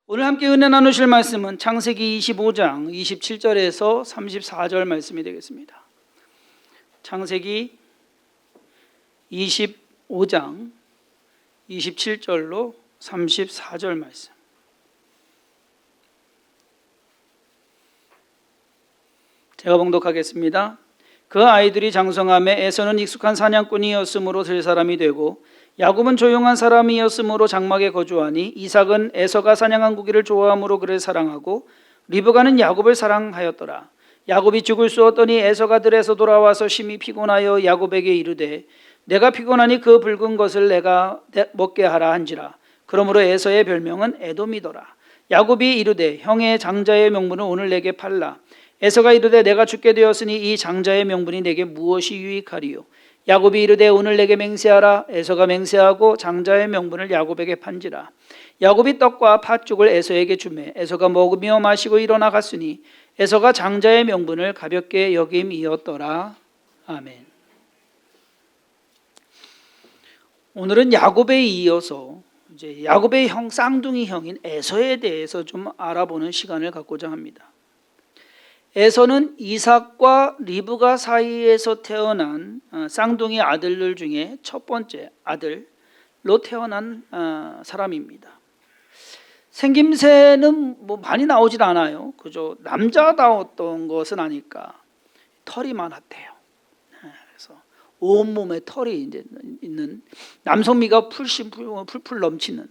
오늘 함께 은혜 나누실 말씀은 창세기 25장 27절에서 34절 말씀이 되겠습니다. 창세기 25장 27절로 34절 말씀. 제가 봉독하겠습니다. 그 아이들이 장성함에 에서는 익숙한 사냥꾼이었으므로 될 사람이 되고 야곱은 조용한 사람이었으므로 장막에 거주하니 이삭은 에서가 사냥한 고기를 좋아함으로 그를 사랑하고 리브가는 야곱을 사랑하였더라. 야곱이 죽을 쑤었더니 에서가 들에서 돌아와서 심히 피곤하여 야곱에게 이르되 내가 피곤하니 그 붉은 것을 내가 먹게 하라 한지라. 그러므로 에서의 별명은 에돔이더라. 야곱이 이르되 형의 장자의 명분을 오늘 내게 팔라. 에서가 이르되 내가 죽게 되었으니 이 장자의 명분이 내게 무엇이 유익하리요. 야곱이 이르되 오늘 내게 맹세하라. 에서가 맹세하고 장자의 명분을 야곱에게 판지라. 야곱이 떡과 팥죽을 에서에게 주매 에서가 먹으며 마시고 일어나 갔으니 에서가 장자의 명분을 가볍게 여김이었더라. 아멘. 오늘은 야곱에 이어서 이제 야곱의 형 쌍둥이 형인 에서에 대해서 좀 알아보는 시간을 갖고자 합니다. 에서는 이삭과 리브가 사이에서 태어난 쌍둥이 아들들 중에 첫 번째 아들로 태어난 사람입니다. 생김새는 뭐 많이 나오질 않아요. 그저 남자다웠던 것은 아니까 털이 많았대요. 그래서 온몸에 털이 이제 있는 남성미가 풀풀 넘치는,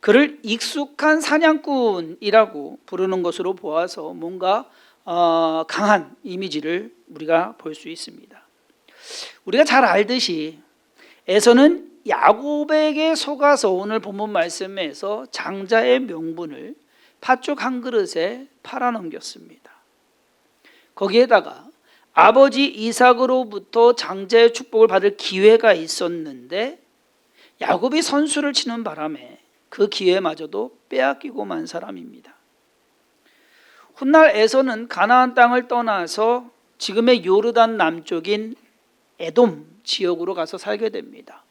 그를 익숙한 사냥꾼이라고 부르는 것으로 보아서 뭔가 강한 이미지를 우리가 볼 수 있습니다. 우리가 잘 알듯이 에서는 야곱에게 속아서 오늘 본문 말씀에서 장자의 명분을 팥죽 한 그릇에 팔아넘겼습니다. 거기에다가 아버지 이삭으로부터 장자의 축복을 받을 기회가 있었는데 야곱이 선수를 치는 바람에 그 기회마저도 빼앗기고 만 사람입니다. 훗날 에서는 가나안 땅을 떠나서 지금의 요르단 남쪽인 에돔 지역으로 가서 살게 됩니다.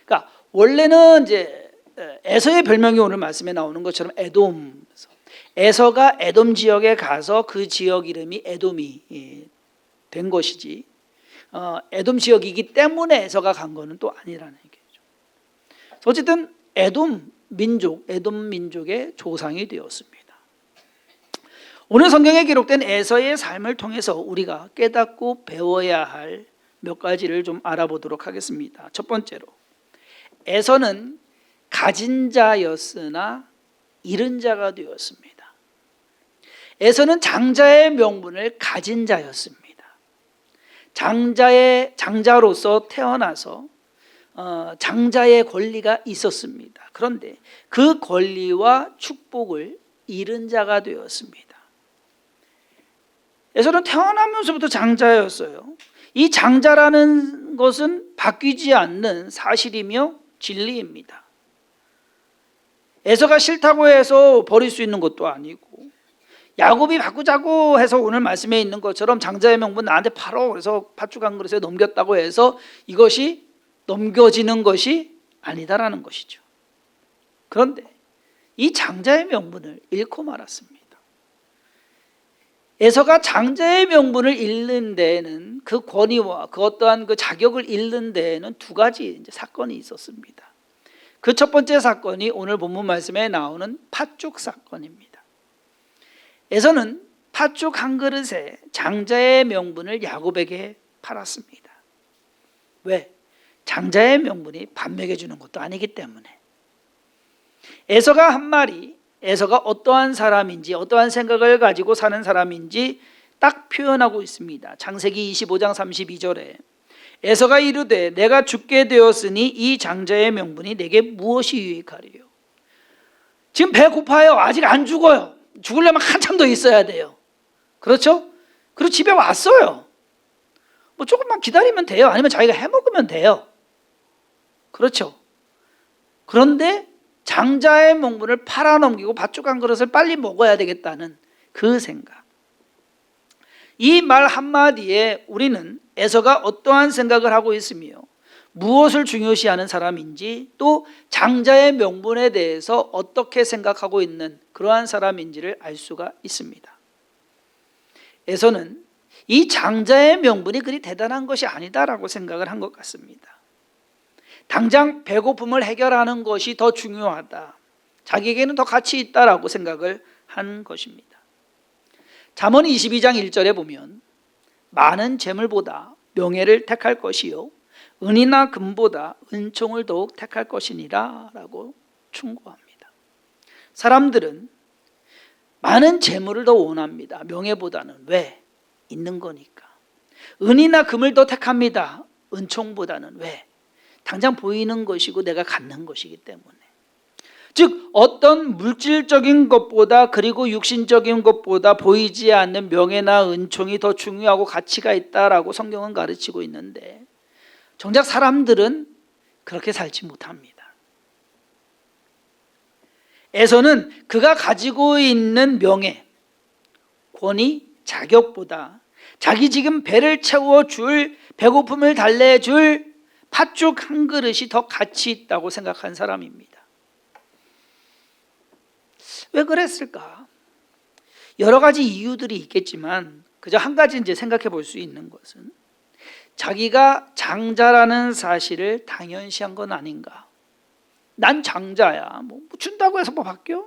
그러니까 원래는 이제 에서의 별명이 오늘 말씀에 나오는 것처럼 에돔, 에서가 에돔 지역에 가서 그 지역 이름이 에돔이 된 것이지 에돔 지역이기 때문에 에서가 간 것은 또 아니라는 얘기죠. 어쨌든 에돔 민족의 조상이 되었습니다. 오늘 성경에 기록된 에서의 삶을 통해서 우리가 깨닫고 배워야 할 몇 가지를 좀 알아보도록 하겠습니다. 첫 번째로, 에서는 가진 자였으나 잃은 자가 되었습니다. 에서는 장자의 명분을 가진 자였습니다. 장자로서 태어나서 장자의 권리가 있었습니다. 그런데 그 권리와 축복을 잃은 자가 되었습니다. 에서는 태어나면서부터 장자였어요. 이 장자라는 것은 바뀌지 않는 사실이며 진리입니다. 에서가 싫다고 해서 버릴 수 있는 것도 아니고, 야곱이 바꾸자고 해서 오늘 말씀에 있는 것처럼 장자의 명분 나한테 팔어 그래서 팥죽 한 그릇에 넘겼다고 해서 이것이 넘겨지는 것이 아니다라는 것이죠. 그런데 이 장자의 명분을 잃고 말았습니다. 에서가 장자의 명분을 잃는 데에는 그 권위와 그 어떠한 그 자격을 잃는 데에는 두 가지 이제 사건이 있었습니다. 그 첫 번째 사건이 오늘 본문 말씀에 나오는 팥죽 사건입니다. 에서는 팥죽 한 그릇에 장자의 명분을 야곱에게 팔았습니다. 왜? 장자의 명분이 밥 먹여주는 것도 아니기 때문에. 에서가 한 말이 에서가 어떠한 사람인지, 어떠한 생각을 가지고 사는 사람인지 딱 표현하고 있습니다. 창세기 25장 32절에 에서가 이르되 내가 죽게 되었으니 이 장자의 명분이 내게 무엇이 유익하리요. 지금 배고파요. 아직 안 죽어요. 죽으려면 한참 더 있어야 돼요. 그렇죠? 그리고 집에 왔어요. 뭐 조금만 기다리면 돼요. 아니면 자기가 해먹으면 돼요. 그렇죠? 그런데 장자의 명분을 팔아넘기고 팥죽 한 그릇을 빨리 먹어야 되겠다는 그 생각. 이 말 한마디에 우리는 에서가 어떠한 생각을 하고 있으며 무엇을 중요시하는 사람인지, 또 장자의 명분에 대해서 어떻게 생각하고 있는 그러한 사람인지를 알 수가 있습니다. 에서는 이 장자의 명분이 그리 대단한 것이 아니다라고 생각을 한 것 같습니다. 당장 배고픔을 해결하는 것이 더 중요하다, 자기에게는 더 가치 있다라고 생각을 한 것입니다. 잠언 22장 1절에 보면 많은 재물보다 명예를 택할 것이요 은이나 금보다 은총을 더욱 택할 것이니라 라고 충고합니다. 사람들은 많은 재물을 더 원합니다. 명예보다는. 왜? 있는 거니까. 은이나 금을 더 택합니다. 은총보다는. 왜? 당장 보이는 것이고 내가 갖는 것이기 때문에. 즉 어떤 물질적인 것보다, 그리고 육신적인 것보다 보이지 않는 명예나 은총이 더 중요하고 가치가 있다라고 성경은 가르치고 있는데, 정작 사람들은 그렇게 살지 못합니다. 에서는 그가 가지고 있는 명예, 권위, 자격보다 자기 지금 배를 채워줄, 배고픔을 달래줄 팥죽 한 그릇이 더 가치 있다고 생각한 사람입니다. 왜 그랬을까? 여러 가지 이유들이 있겠지만 그저 한 가지 이제 생각해 볼 수 있는 것은, 자기가 장자라는 사실을 당연시한 건 아닌가. 난 장자야, 뭐 준다고 해서 뭐 바뀌어?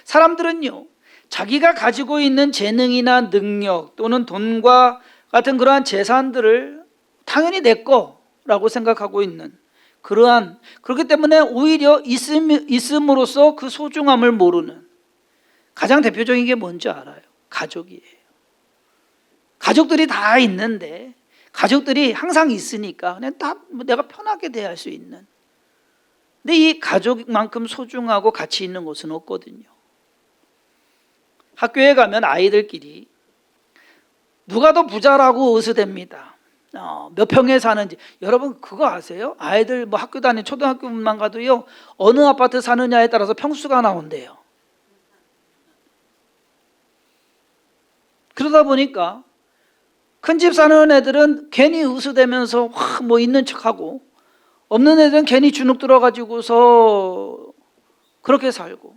사람들은요, 자기가 가지고 있는 재능이나 능력 또는 돈과 같은 그러한 재산들을 당연히 내 거라고 생각하고 있는, 그렇기 때문에 오히려 있음으로써 그 소중함을 모르는, 가장 대표적인 게 뭔지 알아요? 가족이에요. 가족들이 다 있는데, 가족들이 항상 있으니까 그냥 다 내가 편하게 대할 수 있는, 근데 이 가족만큼 소중하고 가치 있는 곳은 없거든요. 학교에 가면 아이들끼리 누가 더 부자라고 의수됩니다. 몇 평에 사는지. 여러분 그거 아세요? 아이들 뭐 학교 다니는 초등학교만 가도요, 어느 아파트 사느냐에 따라서 평수가 나온대요. 그러다 보니까 큰 집 사는 애들은 괜히 의수되면서 뭐 있는 척하고, 없는 애들은 괜히 주눅 들어가지고서 그렇게 살고.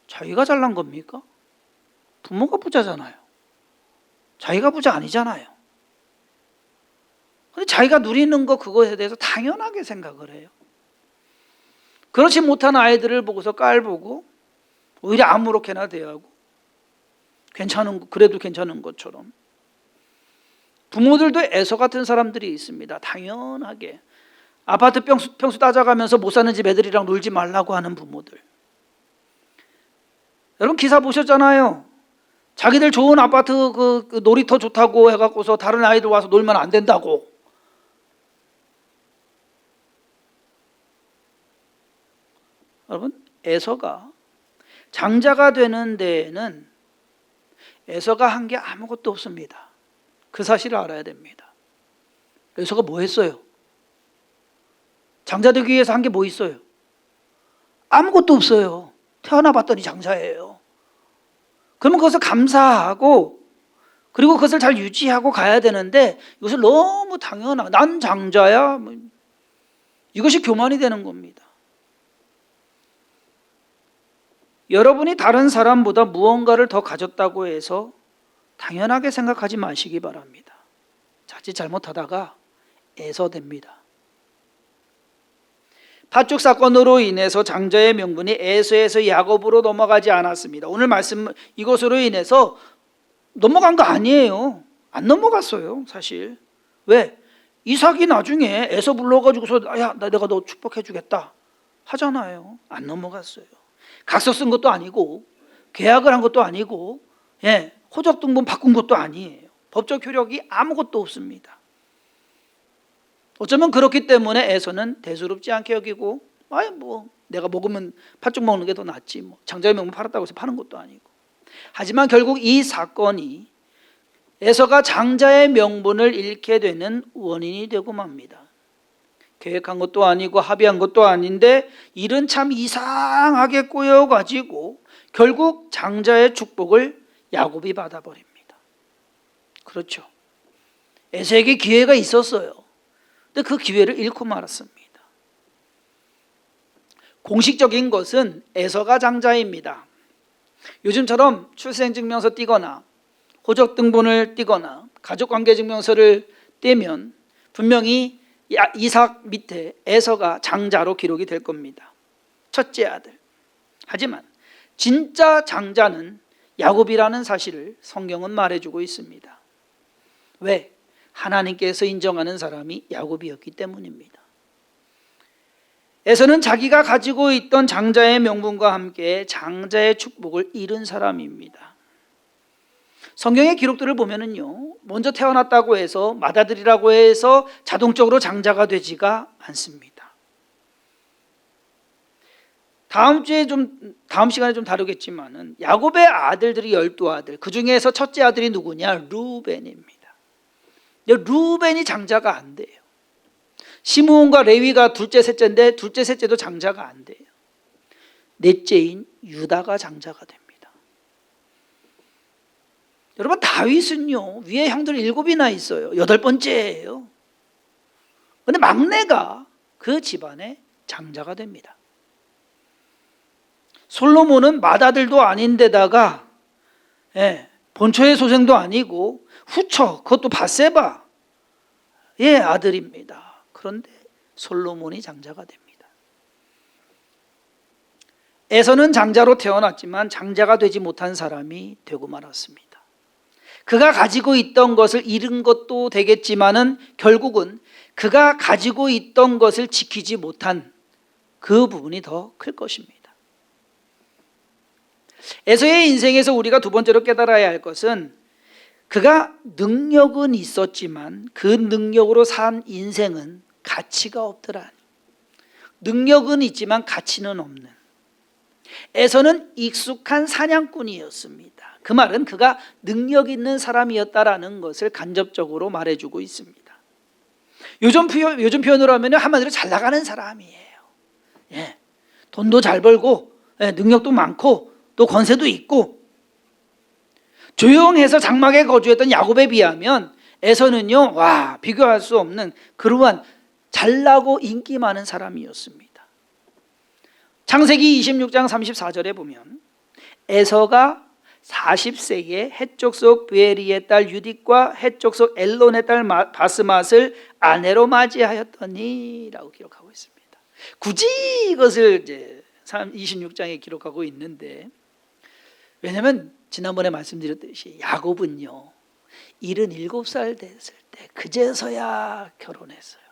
자기가 잘난 겁니까? 부모가 부자잖아요. 자기가 부자 아니잖아요. 근데 자기가 누리는 거, 그것에 대해서 당연하게 생각을 해요. 그렇지 못한 아이들을 보고서 깔보고 오히려 아무렇게나 대하고, 그래도 괜찮은 것처럼. 부모들도 애서 같은 사람들이 있습니다. 당연하게 아파트 평수 따져가면서 못 사는 집 애들이랑 놀지 말라고 하는 부모들. 여러분 기사 보셨잖아요. 자기들 좋은 아파트 그 놀이터 좋다고 해갖고서 다른 아이들 와서 놀면 안 된다고. 여러분 에서가 장자가 되는 데에는 에서가 한 게 아무것도 없습니다. 그 사실을 알아야 됩니다. 에서가 뭐 했어요? 장자 되기 위해서 한 게 뭐 있어요? 아무것도 없어요. 태어나 봤더니 장자예요. 그러면 그것을 감사하고, 그리고 그것을 잘 유지하고 가야 되는데, 이것을 너무 당연하게 난 장자야, 이것이 교만이 되는 겁니다. 여러분이 다른 사람보다 무언가를 더 가졌다고 해서 당연하게 생각하지 마시기 바랍니다. 자칫 잘못하다가 에서됩니다. 팥죽 사건으로 인해서 장자의 명분이 에서에서 야곱으로 넘어가지 않았습니다. 오늘 말씀 이것으로 인해서 넘어간 거 아니에요. 안 넘어갔어요, 사실. 왜? 이삭이 나중에 에서 불러가지고서 야, 내가 너 축복해 주겠다 하잖아요. 안 넘어갔어요. 각서 쓴 것도 아니고, 계약을 한 것도 아니고, 호적등본 바꾼 것도 아니에요. 법적 효력이 아무것도 없습니다. 어쩌면 그렇기 때문에 에서는 대수롭지 않게 여기고, 내가 먹으면 팥죽 먹는 게 더 낫지, 장자의 명분 팔았다고 해서 파는 것도 아니고. 하지만 결국 이 사건이 에서가 장자의 명분을 잃게 되는 원인이 되고 맙니다. 계획한 것도 아니고 합의한 것도 아닌데 일은 참 이상하게 꼬여가지고 결국 장자의 축복을 야곱이 받아버립니다. 그렇죠. 에서에게 기회가 있었어요. 근데 그 기회를 잃고 말았습니다. 공식적인 것은 에서가 장자입니다. 요즘처럼 출생증명서 띄거나 호적등본을 띄거나 가족관계증명서를 떼면 분명히 이삭 밑에 에서가 장자로 기록이 될 겁니다. 첫째 아들. 하지만 진짜 장자는 야곱이라는 사실을 성경은 말해주고 있습니다. 왜? 하나님께서 인정하는 사람이 야곱이었기 때문입니다. 에서는 자기가 가지고 있던 장자의 명분과 함께 장자의 축복을 잃은 사람입니다. 성경의 기록들을 보면은요, 먼저 태어났다고 해서 맏아들이라고 해서 자동적으로 장자가 되지가 않습니다. 다음 시간에 좀 다루겠지만은 야곱의 아들들이 12아들, 그 중에서 첫째 아들이 누구냐? 루벤입니다. 루벤이 장자가 안 돼요. 시므온과 레위가 둘째 셋째인데 둘째 셋째도 장자가 안 돼요. 넷째인 유다가 장자가 됩니다. 여러분, 다윗은요 위에 형들이 7이나 있어요. 8번째예요. 그런데 막내가 그 집안의 장자가 됩니다. 솔로몬은 맏아들도 아닌데다가 본초의 소생도 아니고 후처, 그것도 밧세바의 아들입니다. 그런데 솔로몬이 장자가 됩니다. 에서는 장자로 태어났지만 장자가 되지 못한 사람이 되고 말았습니다. 그가 가지고 있던 것을 잃은 것도 되겠지만은 결국은 그가 가지고 있던 것을 지키지 못한 그 부분이 더 클 것입니다. 에서의 인생에서 우리가 두 번째로 깨달아야 할 것은 그가 능력은 있었지만 그 능력으로 산 인생은 가치가 없더라. 능력은 있지만 가치는 없는. 에서는 익숙한 사냥꾼이었습니다. 그 말은 그가 능력 있는 사람이었다라는 것을 간접적으로 말해주고 있습니다. 요즘 표현으로 하면 한마디로 잘 나가는 사람이에요. 돈도 잘 벌고 능력도 많고 또 권세도 있고. 조용해서 장막에 거주했던 야곱에 비하면 에서는요, 비교할 수 없는 그러한 잘나고 인기 많은 사람이었습니다. 창세기 26장 34절에 보면 에서가 40세에 헷족속 브에리의 딸 유딕과 헷족속 엘론의 딸 바스맛을 아내로 맞이하였더니 라고 기록하고 있습니다. 굳이 이것을 이제 26장에 기록하고 있는데, 왜냐하면 지난번에 말씀드렸듯이 야곱은요 77살 됐을 때 그제서야 결혼했어요.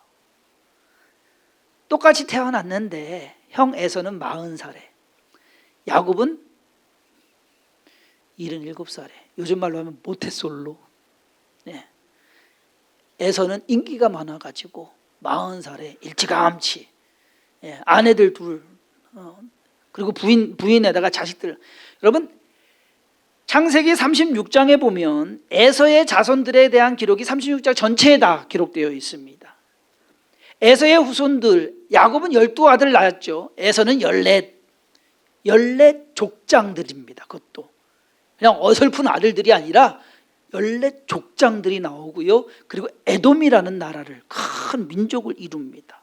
똑같이 태어났는데 형 에서는 40살에, 야곱은 77살에, 요즘 말로 하면 모태솔로. 에서는 인기가 많아가지고 40살에 일찌감치 아내들 둘, 그리고 부인에다가 자식들. 여러분, 창세기 36장에 보면 에서의 자손들에 대한 기록이 36장 전체에 다 기록되어 있습니다. 에서의 후손들, 야곱은 12아들 낳았죠. 에서는 14 족장들입니다. 그것도 그냥 어설픈 아들들이 아니라 14 족장들이 나오고요. 그리고 에돔이라는 나라를, 큰 민족을 이룹니다.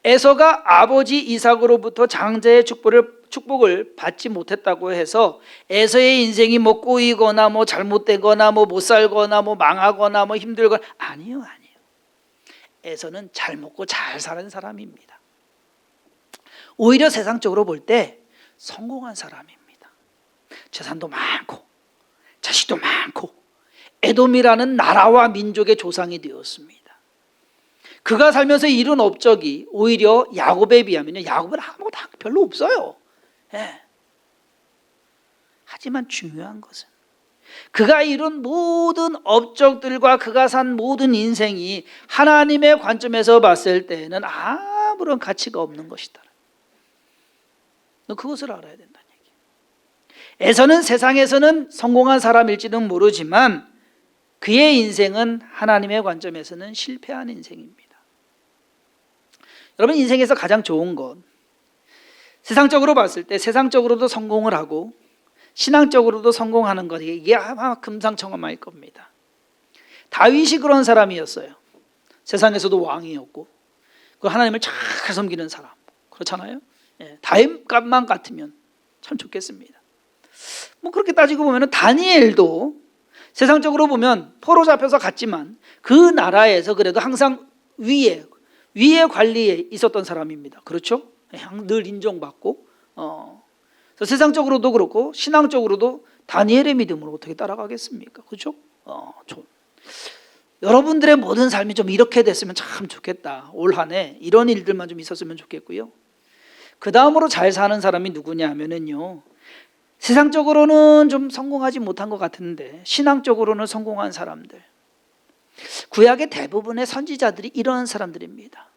에서가 아버지 이삭으로부터 장자의 축복을 받지 못했다고 해서 에서의 인생이 뭐 꼬이거나 뭐 잘못되거나 뭐 못 살거나 뭐 망하거나 뭐 힘들거나, 아니요. 에서는 잘 먹고 잘 사는 사람입니다. 오히려 세상적으로 볼 때 성공한 사람입니다. 재산도 많고 자식도 많고 에돔이라는 나라와 민족의 조상이 되었습니다. 그가 살면서 이룬 업적이 오히려 야곱에 비하면 야곱은 아무것도 별로 없어요. 하지만 중요한 것은 그가 이룬 모든 업적들과 그가 산 모든 인생이 하나님의 관점에서 봤을 때는 아무런 가치가 없는 것이다. 너 그것을 알아야 된다는 얘기예요. 에서는 세상에서는 성공한 사람일지는 모르지만 그의 인생은 하나님의 관점에서는 실패한 인생입니다. 여러분, 인생에서 가장 좋은 것, 세상적으로 봤을 때 세상적으로도 성공을 하고 신앙적으로도 성공하는 것, 이게 아마 금상첨화일 겁니다. 다윗이 그런 사람이었어요. 세상에서도 왕이었고 그 하나님을 잘 섬기는 사람, 그렇잖아요. 다윗값만 같으면 참 좋겠습니다. 뭐 그렇게 따지고 보면 다니엘도 세상적으로 보면 포로 잡혀서 갔지만 그 나라에서 그래도 항상 위에 관리에 있었던 사람입니다. 그렇죠? 늘 인정받고 그래서 세상적으로도 그렇고 신앙적으로도 다니엘의 믿음으로 어떻게 따라가겠습니까? 그렇죠? 여러분들의 모든 삶이 좀 이렇게 됐으면 참 좋겠다. 올 한 해 이런 일들만 좀 있었으면 좋겠고요. 그 다음으로 잘 사는 사람이 누구냐 하면은요, 세상적으로는 좀 성공하지 못한 것 같은데 신앙적으로는 성공한 사람들. 구약의 대부분의 선지자들이 이런 사람들입니다.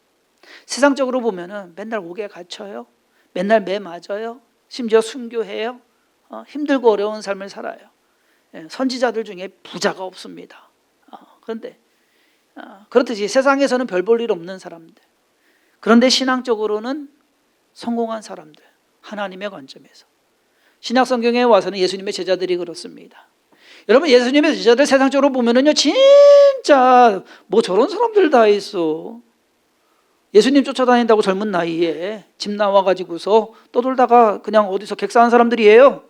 세상적으로 보면은 맨날 옥에 갇혀요, 맨날 매 맞아요, 심지어 순교해요, 힘들고 어려운 삶을 살아요. 선지자들 중에 부자가 없습니다. 그런데 그렇듯이 세상에서는 별 볼 일 없는 사람들, 그런데 신앙적으로는 성공한 사람들, 하나님의 관점에서. 신약 성경에 와서는 예수님의 제자들이 그렇습니다. 여러분, 예수님의 제자들 세상적으로 보면은요, 진짜 뭐 저런 사람들 다 있어. 예수님 쫓아다닌다고 젊은 나이에 집 나와가지고서 떠돌다가 그냥 어디서 객사한 사람들이에요.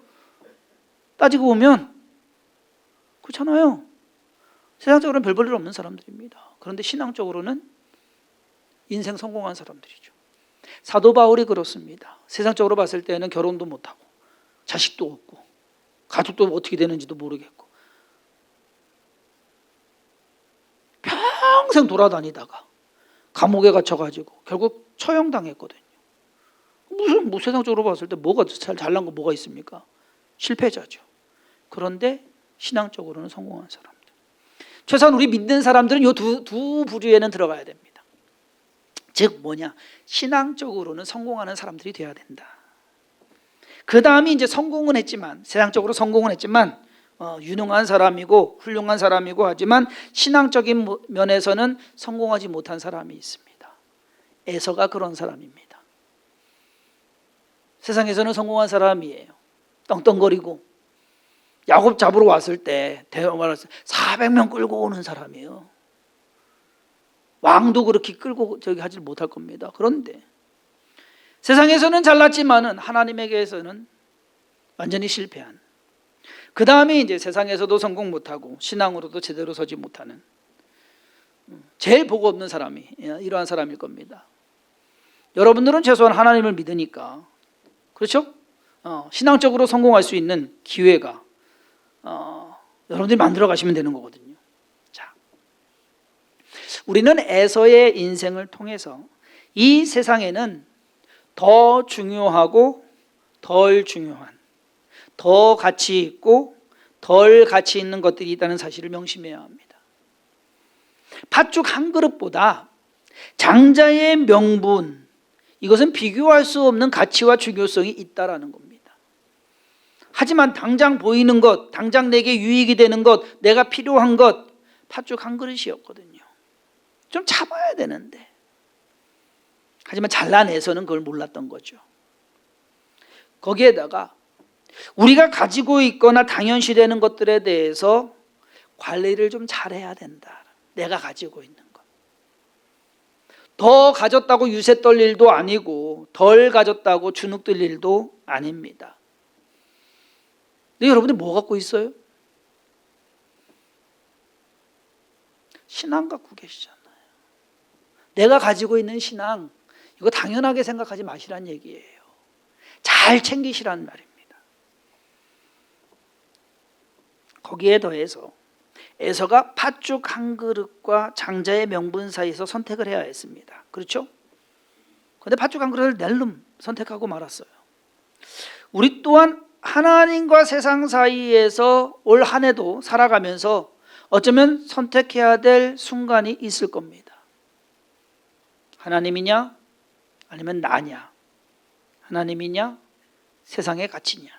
따지고 보면 그렇잖아요. 세상적으로는 별 볼 일 없는 사람들입니다. 그런데 신앙적으로는 인생 성공한 사람들이죠. 사도 바울이 그렇습니다. 세상적으로 봤을 때는 결혼도 못하고 자식도 없고 가족도 어떻게 되는지도 모르겠고 평생 돌아다니다가 감옥에 갇혀가지고 결국 처형당했거든요. 무슨 세상적으로 봤을 때 뭐가 잘난 거 뭐가 있습니까? 실패자죠. 그런데 신앙적으로는 성공한 사람들. 최소한 우리 믿는 사람들은 이 두 부류에는 들어가야 됩니다. 즉 뭐냐? 신앙적으로는 성공하는 사람들이 돼야 된다. 그 다음이 이제 성공은 했지만, 세상적으로 성공은 했지만 유능한 사람이고 훌륭한 사람이고 하지만 신앙적인 면에서는 성공하지 못한 사람이 있습니다. 에서가 그런 사람입니다. 세상에서는 성공한 사람이에요. 떵떵거리고 야곱 잡으러 왔을 때 400명 끌고 오는 사람이에요. 왕도 그렇게 끌고 하지 못할 겁니다. 그런데 세상에서는 잘났지만은 하나님에게서는 완전히 실패한, 그 다음에 이제 세상에서도 성공 못하고 신앙으로도 제대로 서지 못하는 제일 복 없는 사람이 이러한 사람일 겁니다. 여러분들은 최소한 하나님을 믿으니까, 그렇죠? 신앙적으로 성공할 수 있는 기회가 여러분들이 만들어 가시면 되는 거거든요. 자, 우리는 에서의 인생을 통해서 이 세상에는 더 중요하고 덜 중요한, 더 가치 있고 덜 가치 있는 것들이 있다는 사실을 명심해야 합니다. 팥죽 한 그릇보다 장자의 명분, 이것은 비교할 수 없는 가치와 중요성이 있다라는 겁니다. 하지만 당장 보이는 것, 당장 내게 유익이 되는 것, 내가 필요한 것, 팥죽 한 그릇이었거든요. 좀 참아야 되는데, 하지만 잘라내서는 그걸 몰랐던 거죠. 거기에다가 우리가 가지고 있거나 당연시되는 것들에 대해서 관리를 좀 잘해야 된다. 내가 가지고 있는 것. 더 가졌다고 유세 떨 일도 아니고 덜 가졌다고 주눅 들 일도 아닙니다. 근데 여러분들 뭐 갖고 있어요? 신앙 갖고 계시잖아요. 내가 가지고 있는 신앙, 이거 당연하게 생각하지 마시란 얘기예요. 잘 챙기시란 말입니다. 거기에 더해서 에서가 팥죽 한 그릇과 장자의 명분 사이에서 선택을 해야 했습니다. 그렇죠? 그런데 팥죽 한 그릇을 낼름 선택하고 말았어요. 우리 또한 하나님과 세상 사이에서 올 한 해도 살아가면서 어쩌면 선택해야 될 순간이 있을 겁니다. 하나님이냐 아니면 나냐, 하나님이냐 세상의 가치냐.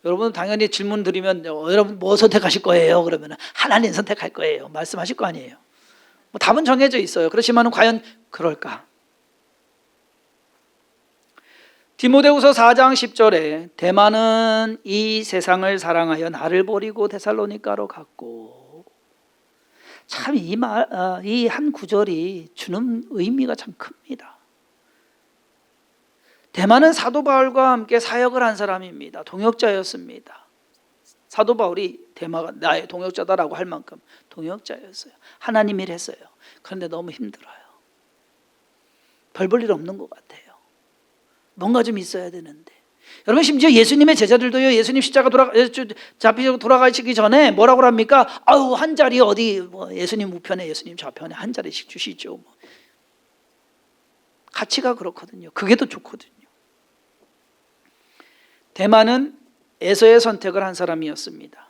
여러분 당연히 질문 드리면 여러분 뭐 선택하실 거예요? 그러면 하나님 선택할 거예요 말씀하실 거 아니에요. 뭐 답은 정해져 있어요. 그렇지만 과연 그럴까? 디모데후서 4장 10절에 대만은 이 세상을 사랑하여 나를 버리고 데살로니가로 갔고, 참 이 한 구절이 주는 의미가 참 큽니다. 대만은 사도 바울과 함께 사역을 한 사람입니다. 동역자였습니다. 사도 바울이 대마가 나의 동역자다라고 할 만큼 동역자였어요. 하나님 일 했어요. 그런데 너무 힘들어요. 별 볼 일 없는 것 같아요. 뭔가 좀 있어야 되는데. 여러분, 심지어 예수님의 제자들도요, 예수님 십자가 잡히고 돌아가시기 전에 뭐라고 합니까? 아우, 한 자리 어디 예수님 우편에 예수님 좌편에 한 자리씩 주시죠. 가치가 그렇거든요. 그게 더 좋거든요. 대만은 에서의 선택을 한 사람이었습니다.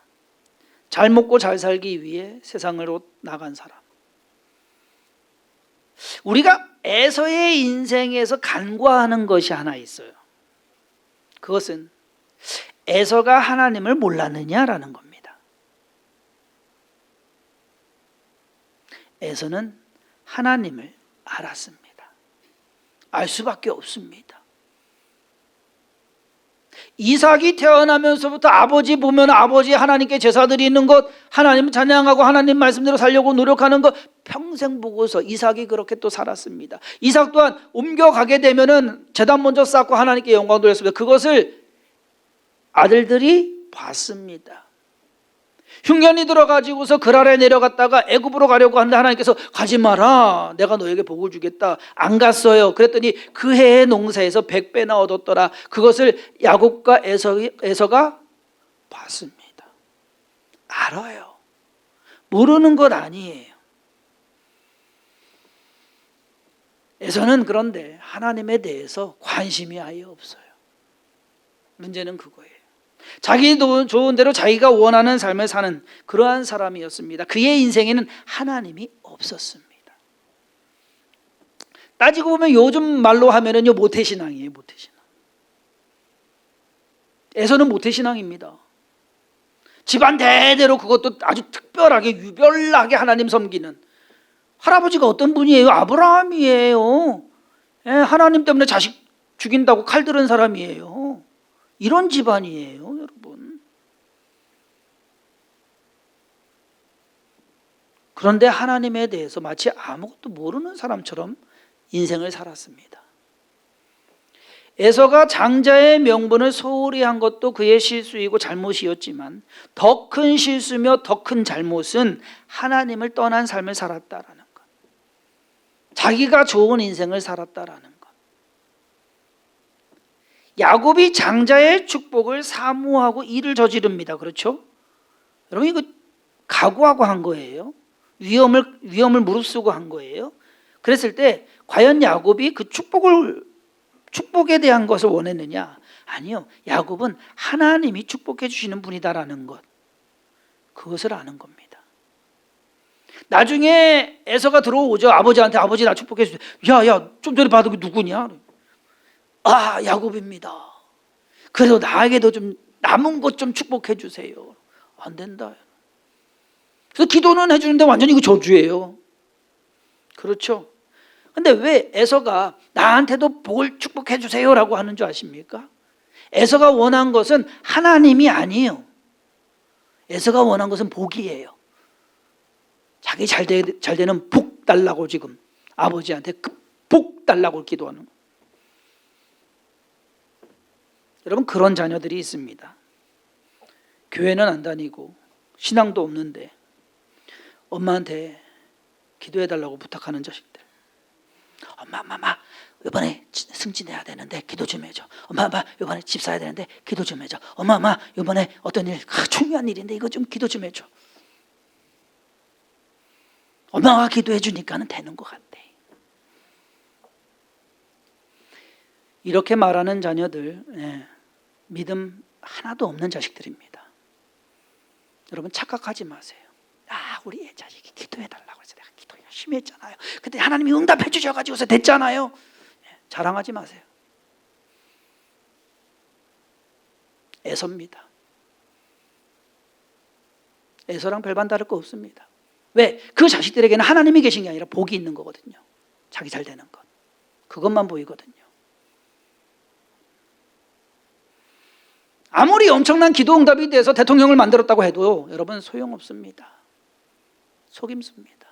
잘 먹고 잘 살기 위해 세상으로 나간 사람. 우리가 에서의 인생에서 간과하는 것이 하나 있어요. 그것은 에서가 하나님을 몰랐느냐라는 겁니다. 에서는 하나님을 알았습니다. 알 수밖에 없습니다. 이삭이 태어나면서부터 아버지 보면 아버지 하나님께 제사 드리는 것, 하나님 찬양하고 하나님 말씀대로 살려고 노력하는 것 평생 보고서 이삭이 그렇게 또 살았습니다. 이삭 또한 옮겨가게 되면은 제단 먼저 쌓고 하나님께 영광 돌렸습니다. 그것을 아들들이 봤습니다. 흉년이 들어가지고서 그랄에 내려갔다가 애굽으로 가려고 하는데 하나님께서 가지 마라, 내가 너에게 복을 주겠다. 안 갔어요. 그랬더니 그 해의 농사에서 100배나 얻었더라. 그것을 야곱과 에서가 봤습니다. 알아요. 모르는 것 아니에요. 에서는 그런데 하나님에 대해서 관심이 아예 없어요. 문제는 그거예요. 자기도 좋은 대로 자기가 원하는 삶을 사는 그러한 사람이었습니다. 그의 인생에는 하나님이 없었습니다. 따지고 보면 요즘 말로 하면은요, 모태신앙이에요. 모태신앙. 에서는 모태신앙입니다. 집안 대대로 그것도 아주 특별하게 유별나게 하나님 섬기는, 할아버지가 어떤 분이에요? 아브라함이에요. 하나님 때문에 자식 죽인다고 칼 들은 사람이에요. 이런 집안이에요, 여러분. 그런데 하나님에 대해서 마치 아무것도 모르는 사람처럼 인생을 살았습니다. 에서가 장자의 명분을 소홀히 한 것도 그의 실수이고 잘못이었지만 더 큰 실수며 더 큰 잘못은 하나님을 떠난 삶을 살았다라는 것, 자기가 좋은 인생을 살았다라는 것. 야곱이 장자의 축복을 사모하고 일을 저지릅니다. 그렇죠? 여러분, 이거 각오하고 한 거예요. 위험을 무릅쓰고 한 거예요. 그랬을 때 과연 야곱이 그 축복에 대한 것을 원했느냐? 아니요. 야곱은 하나님이 축복해 주시는 분이다라는 것, 그것을 아는 겁니다. 나중에 에서가 들어오죠. 아버지한테, 아버지 나 축복해 주세요. 야, 좀 전에 받은 게 누구냐? 아, 야곱입니다. 그래도 나에게도 좀 남은 것 좀 축복해 주세요. 안 된다. 그래서 기도는 해주는데 완전히 이거 저주예요. 그렇죠? 근데 왜 에서가 나한테도 복을 축복해 주세요라고 하는 줄 아십니까? 에서가 원한 것은 하나님이 아니에요. 에서가 원한 것은 복이에요. 자기 잘 되는 복 달라고 지금 아버지한테 그 복 달라고 기도하는 거예요. 여러분, 그런 자녀들이 있습니다. 교회는 안 다니고 신앙도 없는데 엄마한테 기도해달라고 부탁하는 자식들. 엄마 이번에 승진해야 되는데 기도 좀 해줘. 엄마 이번에 집 사야 되는데 기도 좀 해줘. 엄마 이번에 어떤 일 중요한 일인데 이거 좀 기도 좀 해줘. 엄마가 기도해 주니까는 되는 것 같아. 이렇게 말하는 자녀들, 믿음 하나도 없는 자식들입니다. 여러분, 착각하지 마세요. 우리 애 자식이 기도해달라고 해서 내가 기도 열심히 했잖아요. 근데 하나님이 응답해 주셔가지고서 됐잖아요. 자랑하지 마세요. 에서입니다. 에서랑 별반 다를 거 없습니다. 왜? 그 자식들에게는 하나님이 계신 게 아니라 복이 있는 거거든요. 자기 잘 되는 것, 그것만 보이거든요. 아무리 엄청난 기도 응답이 돼서 대통령을 만들었다고 해도 여러분, 소용없습니다. 속임수입니다.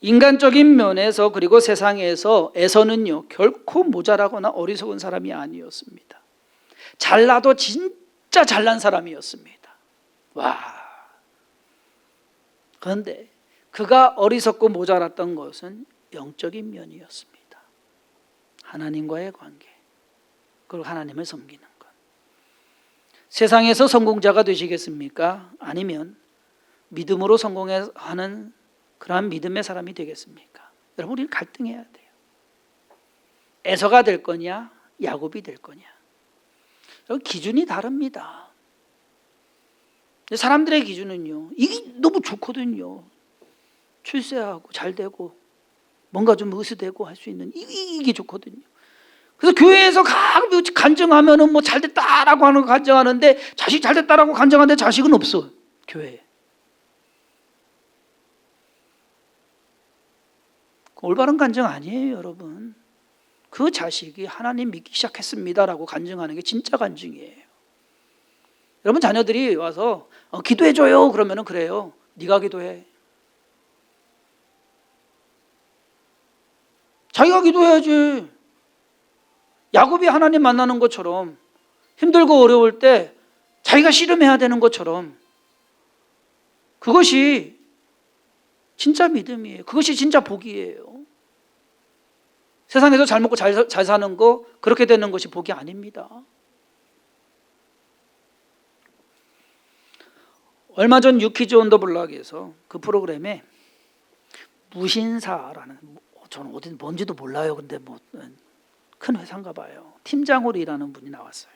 인간적인 면에서 그리고 세상에서 에서는요 결코 모자라거나 어리석은 사람이 아니었습니다. 잘나도 진짜 잘난 사람이었습니다. 와. 그런데 그가 어리석고 모자랐던 것은 영적인 면이었습니다. 하나님과의 관계, 그리고 하나님을 섬기는 것. 세상에서 성공자가 되시겠습니까? 아니면 믿음으로 성공하는 그러한 믿음의 사람이 되겠습니까? 여러분, 우리는 갈등해야 돼요. 에서가 될 거냐, 야곱이 될 거냐. 여러분, 기준이 다릅니다. 사람들의 기준은요, 이게 너무 좋거든요. 출세하고 잘 되고 뭔가 좀 의수되고 할 수 있는 이게 좋거든요. 그래서 교회에서 가끔 간증하면은 뭐 잘됐다라고 하는 거 간증하는데 자식 잘됐다라고 간증하는데 자식은 없어, 교회에. 올바른 간증 아니에요, 여러분. 그 자식이 하나님 믿기 시작했습니다라고 간증하는 게 진짜 간증이에요. 여러분, 자녀들이 와서 기도해줘요 그러면은 그래요. 네가 기도해. 자기가 기도해야지. 야곱이 하나님 만나는 것처럼 힘들고 어려울 때 자기가 씨름해야 되는 것처럼 그것이 진짜 믿음이에요. 그것이 진짜 복이에요. 세상에서 잘 먹고 잘 사는 거 그렇게 되는 것이 복이 아닙니다. 얼마 전 유키즈 온 더 블락에서 그 프로그램에 무신사라는, 저는 어디 뭔지도 몰라요. 근데 뭐 큰 회사인가 봐요. 팀장으로 일하는 분이 나왔어요.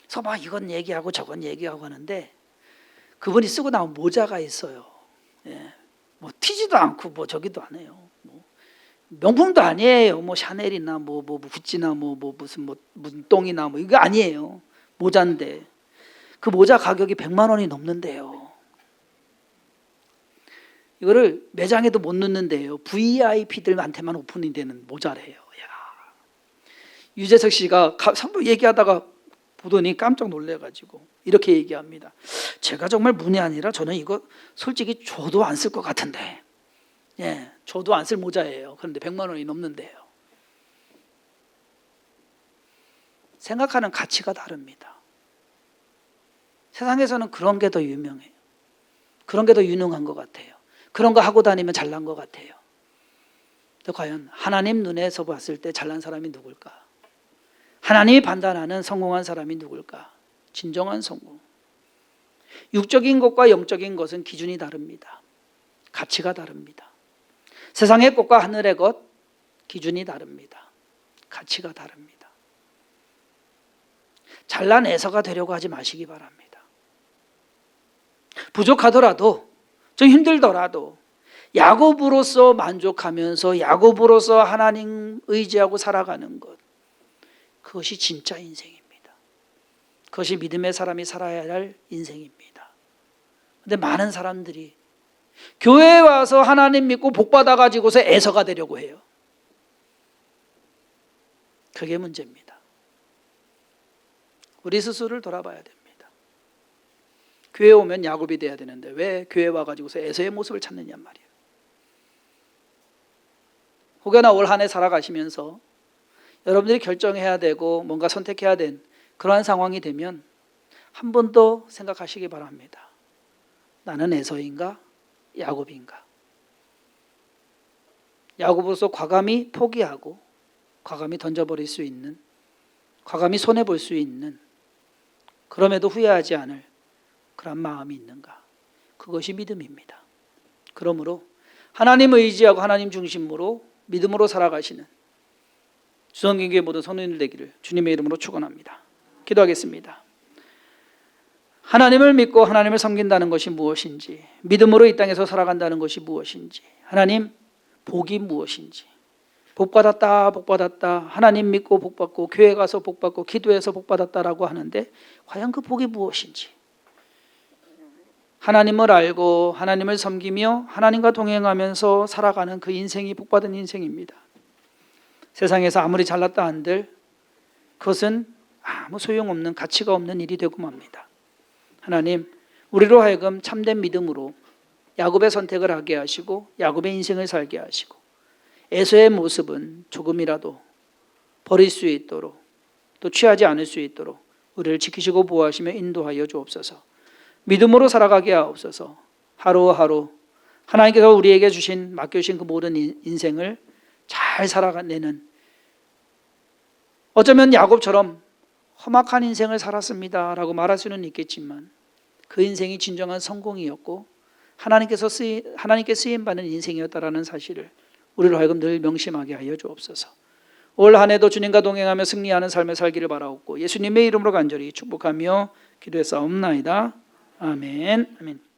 그래서 막 이건 얘기하고 저건 얘기하고 하는데 그분이 쓰고 나온 모자가 있어요. 예. 뭐 튀지도 않고 뭐 저기도 안 해요. 뭐 명품도 아니에요. 뭐 샤넬이나 뭐 구찌나 무슨 똥이나 뭐 이거 아니에요. 모자인데 그 모자 가격이 100만 원이 넘는데요. 이거를 매장에도 못 넣는데요. VIP들한테만 오픈이 되는 모자래요. 야. 유재석 씨가 얘기하다가 보더니 깜짝 놀래가지고 이렇게 얘기합니다. 제가 정말 문이 아니라 저는 이거 솔직히 줘도 안 쓸 것 같은데, 예, 줘도 안 쓸 모자예요. 그런데 100만 원이 넘는데요. 생각하는 가치가 다릅니다. 세상에서는 그런 게 더 유명해요. 그런 게 더 유능한 것 같아요. 그런 거 하고 다니면 잘난 것 같아요. 과연 하나님 눈에서 봤을 때 잘난 사람이 누굴까? 하나님이 판단하는 성공한 사람이 누굴까? 진정한 성공. 육적인 것과 영적인 것은 기준이 다릅니다. 가치가 다릅니다. 세상의 것과 하늘의 것 기준이 다릅니다. 가치가 다릅니다. 잘난 에서가 되려고 하지 마시기 바랍니다. 부족하더라도, 좀 힘들더라도 야곱으로서 만족하면서 야곱으로서 하나님 의지하고 살아가는 것, 그것이 진짜 인생입니다. 그것이 믿음의 사람이 살아야 할 인생입니다. 그런데 많은 사람들이 교회에 와서 하나님 믿고 복 받아가지고서 에서가 되려고 해요. 그게 문제입니다. 우리 스스로를 돌아봐야 됩니다. 교회에 오면 야곱이 돼야 되는데 왜 교회에 와가지고서 에서의 모습을 찾느냐 말이에요. 혹여나 올 한 해 살아가시면서 여러분들이 결정해야 되고 뭔가 선택해야 된 그러한 상황이 되면 한 번 더 생각하시기 바랍니다. 나는 에서인가 야곱인가? 야곱으로서 과감히 포기하고 과감히 던져버릴 수 있는, 과감히 손해볼 수 있는, 그럼에도 후회하지 않을 그런 마음이 있는가? 그것이 믿음입니다. 그러므로 하나님 의지하고 하나님 중심으로 믿음으로 살아가시는 주성경교회 모든 성도님들 되기를 주님의 이름으로 축원합니다. 기도하겠습니다. 하나님을 믿고 하나님을 섬긴다는 것이 무엇인지, 믿음으로 이 땅에서 살아간다는 것이 무엇인지, 하나님 복이 무엇인지, 복받았다 복받았다, 하나님 믿고 복받고 교회 가서 복받고 기도해서 복받았다라고 하는데 과연 그 복이 무엇인지, 하나님을 알고 하나님을 섬기며 하나님과 동행하면서 살아가는 그 인생이 복받은 인생입니다. 세상에서 아무리 잘났다 한들 그것은 아무 소용없는, 가치가 없는 일이 되고 맙니다. 하나님, 우리로 하여금 참된 믿음으로 야곱의 선택을 하게 하시고 야곱의 인생을 살게 하시고 에서의 모습은 조금이라도 버릴 수 있도록 또 취하지 않을 수 있도록 우리를 지키시고 보호하시며 인도하여 주옵소서. 믿음으로 살아가게 하옵소서. 하루하루 하나님께서 우리에게 주신 맡겨주신 그 모든 인생을 잘 살아내는, 어쩌면 야곱처럼 험악한 인생을 살았습니다 라고 말할 수는 있겠지만 그 인생이 진정한 성공이었고 하나님께 쓰임받는 인생이었다라는 사실을 우리로 하여금 늘 명심하게 하여 주옵소서. 올 한 해도 주님과 동행하며 승리하는 삶을 살기를 바라옵고 예수님의 이름으로 간절히 축복하며 기도했사옵나이다. 아멘. 아멘.